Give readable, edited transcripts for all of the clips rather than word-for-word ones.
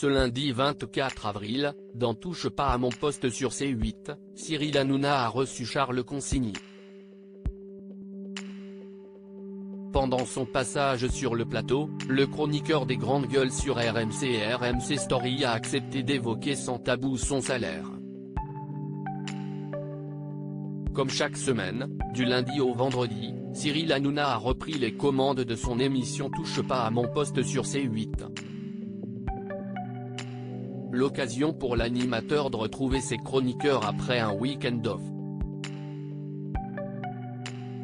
Ce lundi 24 avril, dans Touche pas à mon poste sur C8, Cyril Hanouna a reçu Charles Consigny. Pendant son passage sur le plateau, le chroniqueur des grandes gueules sur RMC et RMC Story a accepté d'évoquer sans tabou son salaire. Comme chaque semaine, du lundi au vendredi, Cyril Hanouna a repris les commandes de son émission Touche pas à mon poste sur C8. L'occasion pour l'animateur de retrouver ses chroniqueurs après un week-end off.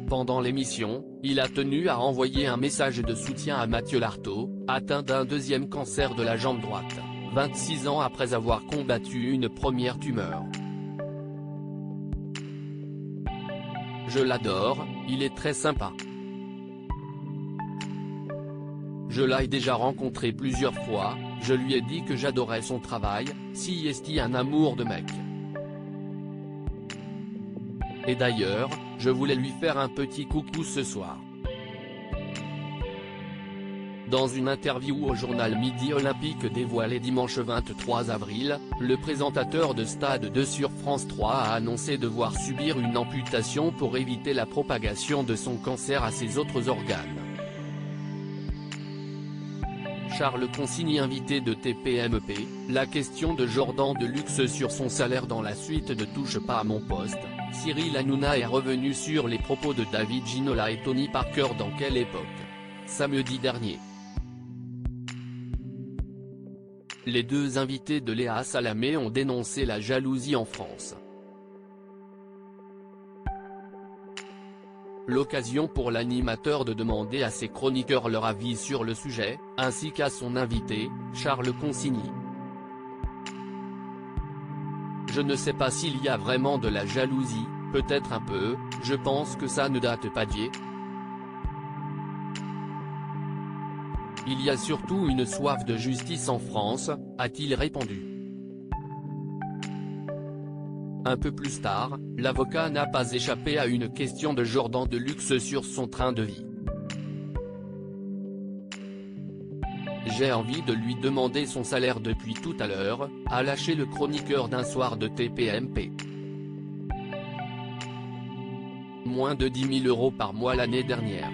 Pendant l'émission, il a tenu à envoyer un message de soutien à Mathieu Lartaud, atteint d'un deuxième cancer de la jambe droite, 26 ans après avoir combattu une première tumeur. Je l'adore, il est très sympa. Je l'ai déjà rencontré plusieurs fois, je lui ai dit que j'adorais son travail, si est un amour de mec. Et d'ailleurs, je voulais lui faire un petit coucou ce soir. Dans une interview au journal Midi Olympique dévoilée dimanche 23 avril, le présentateur de Stade 2 sur France 3 a annoncé devoir subir une amputation pour éviter la propagation de son cancer à ses autres organes. Charles Consigny invité de TPMP, la question de Jordan Deluxe sur son salaire dans la suite de Touche pas à mon poste, Cyril Hanouna est revenu sur les propos de David Ginola et Tony Parker dans Quelle époque, samedi dernier. Les deux invités de Léa Salamé ont dénoncé la jalousie en France. L'occasion pour l'animateur de demander à ses chroniqueurs leur avis sur le sujet, ainsi qu'à son invité, Charles Consigny. Je ne sais pas s'il y a vraiment de la jalousie, peut-être un peu, je pense que ça ne date pas d'hier. Il y a surtout une soif de justice en France, a-t-il répondu. Un peu plus tard, l'avocat n'a pas échappé à une question de Jordan Deluxe sur son train de vie. J'ai envie de lui demander son salaire depuis tout à l'heure, a lâché le chroniqueur d'un soir de TPMP. Moins de 10 000 € par mois l'année dernière.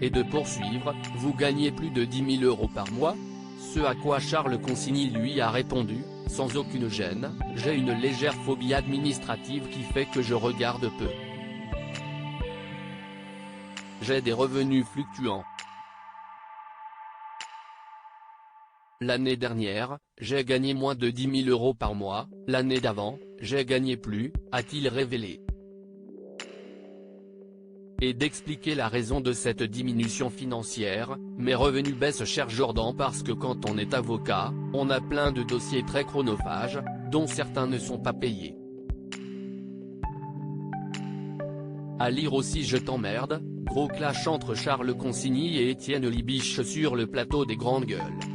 Et de poursuivre, vous gagnez plus de 10 000 € par mois ? Ce à quoi Charles Consigny lui a répondu, sans aucune gêne, j'ai une légère phobie administrative qui fait que je regarde peu. J'ai des revenus fluctuants. L'année dernière, j'ai gagné moins de 10 000 € par mois, l'année d'avant, j'ai gagné plus, a-t-il révélé. Et d'expliquer la raison de cette diminution financière, mes revenus baissent cher Jordan parce que quand on est avocat, on a plein de dossiers très chronophages, dont certains ne sont pas payés. À lire aussi Je t'emmerde, gros clash entre Charles Consigny et Étienne Libiche sur le plateau des Grandes Gueules.